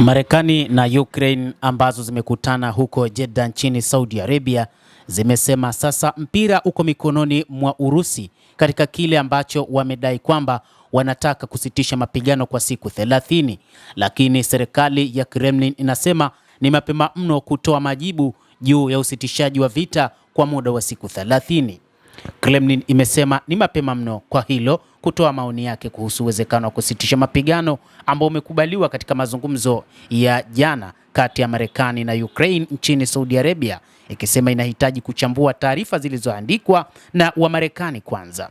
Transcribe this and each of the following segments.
Marekani na Ukraine ambazo zimekutana huko Jeddah nchini Saudi Arabia zimesema sasa mpira uko mikononi mwa Urusi katika kile ambacho wamedai kwamba wanataka kusitisha mapigano kwa siku 30, lakini serikali ya Kremlin inasema ni mapema mno kutoa majibu juu ya usitishaji wa vita kwa muda wa siku 30. Kremlin imesema ni mapema mno kwa hilo kutoa maoni yake kuhusu uwezekano wa kusitisha mapigano ambao umekubaliwa katika mazungumzo ya jana kati ya Marekani na Ukraine nchini Saudi Arabia, ikisema inahitaji kuchambua taarifa zilizoandikwa na Wamarekani kwanza.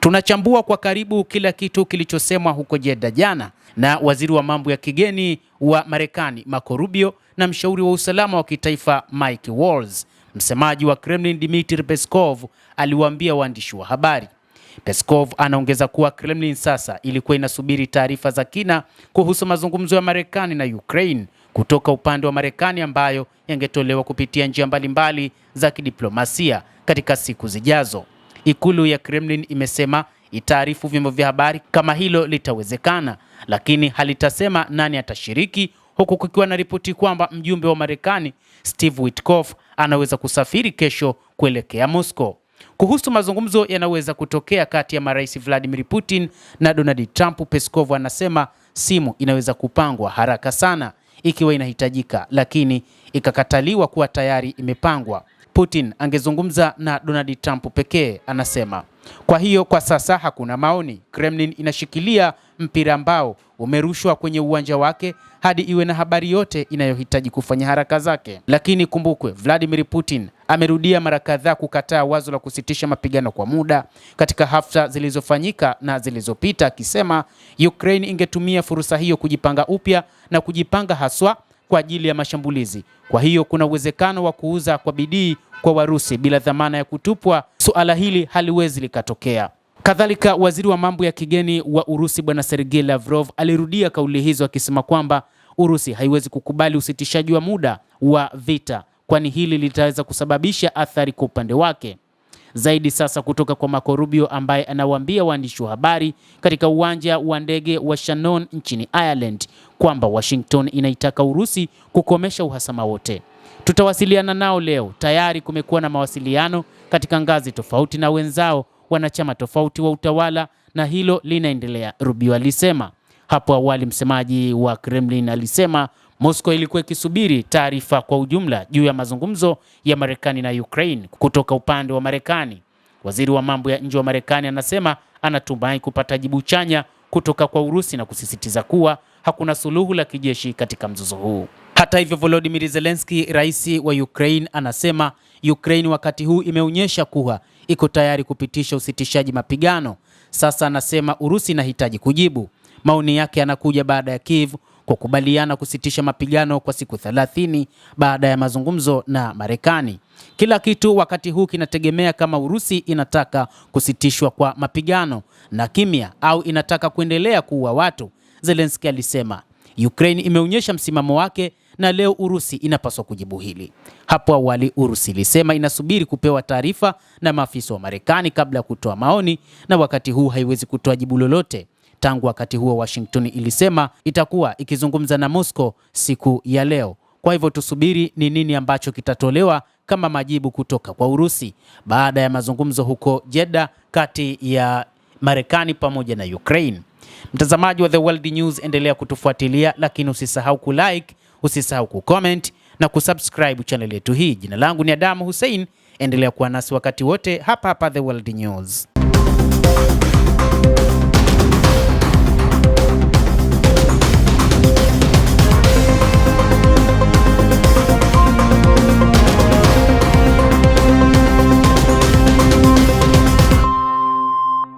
Tunachambua kwa karibu kila kitu kilichosemwa huko Jeddah jana na waziri wa mambo ya kigeni wa Marekani Marco Rubio na mshauri wa usalama wa kitaifa Mike Waltz. Msemaji wa Kremlin Dmitry Peskov aliwaambia waandishi wa habari. Peskov anaongeza kuwa Kremlin sasa ilikuwa inasubiri taarifa za kina kuhusu mazungumzo ya Marekani na Ukraine kutoka upande wa Marekani ambayo yangetolewa kupitia njia mbalimbali za kidiplomasia katika siku zijazo. Ikulu ya Kremlin imesema itaarifu vyombo vya habari kama hilo litawezekana, lakini halitasema nani atashiriki, huku kukiwa na ripoti kwamba mjumbe wa Marekani Steve Witkoff anaweza kusafiri kesho kuelekea Moscow. Kuhusu mazungumzo yanaweza kutokea kati ya marais Vladimir Putin na Donald Trump, Peskov anasema simu inaweza kupangwa haraka sana ikiwa inahitajika, lakini ikakataliwa kuwa tayari imepangwa. Putin angezungumza na Donald Trump pekee, anasema. Kwa hiyo kwa sasa hakuna maoni. Kremlin inashikilia mpira ambao umerushwa kwenye uwanja wake hadi iwe na habari yote inayohitaji kufanya haraka zake. Lakini kumbukwe, Vladimir Putin amerudia mara kadhaa kukataa wazo la kusitisha mapigano kwa muda katika hafla zilizofanyika na zilizopita, akisema Ukraine ingetumia fursa hiyo kujipanga upya na kujipanga haswa kwa ajili ya mashambulizi. Kwa hiyo kuna uwezekano wa kuuza kwa bidii kwa Warusi bila dhamana ya kutupwa. Suala hili haliwezi likatokea. Kadhalika, waziri wa mambo ya kigeni wa Urusi Bwana Sergei Lavrov alirudia kauli hizo akisema kwamba Urusi haiwezi kukubali usitishaji wa muda wa vita, kwani hili litaweza kusababisha athari kwa upande wake. Zaidi sasa kutoka kwa Marco Rubio ambaye anawaambia waandishi wa habari katika uwanja wa ndege wa Shannon nchini Ireland kwamba Washington inaitaka Urusi kukomesha uhasama wote. Tutawasiliana nao leo. Tayari kumekuwa na mawasiliano katika ngazi tofauti na wenzao wanachama tofauti wa utawala na hilo linaendelea, Rubio alisema. Hapo awali msemaji wa Kremlin alisema Moscow ilikuwa ikisubiri taarifa kwa ujumla juu ya mazungumzo ya Marekani na Ukraine kutoka upande wa Marekani. Waziri wa mambo ya nje wa Marekani anasema anatumai kupata jibu chanya kutoka kwa Urusi na kusisitiza kuwa hakuna suluhu la kijeshi katika mzozo huu. Hata hivyo, Volodymyr Zelensky, rais wa Ukraine, anasema Ukraine wakati huu imeonyesha kuwa iko tayari kupitisha usitishaji mapigano. Sasa anasema Urusi inahitaji kujibu. Maoni yake yanakuja baada ya Kiev kukubaliana kusitisha mapigano kwa siku 30 baada ya mazungumzo na Marekani. Kila kitu wakati huu kinategemea kama Urusi inataka kusitishwa kwa mapigano na kimya au inataka kuendelea kuua watu. Zelensky alisema Ukraine imeonyesha msimamo wake na leo Urusi inapaswa kujibu hili. Hapo awali Urusi ilisema inasubiri kupewa taarifa na maafisa wa Marekani kabla ya kutoa maoni, na wakati huu haiwezi kutoa jibu lolote. Tangu wakati huo Washington ilisema itakuwa ikizungumza na Moscow siku ya leo. Kwa hivyo tusubiri ni nini ambacho kitatolewa kama majibu kutoka kwa Urusi baada ya mazungumzo huko Jeddah kati ya Marekani pamoja na Ukraine. Mtazamaji wa The World News, endelea kutufuatilia, lakini usisahau kulike, usisahau kucomment na kusubscribe channel yetu hii. Jina langu ni Adam Hussein, endelea kuwa nasi wakati wote hapa hapa The World News.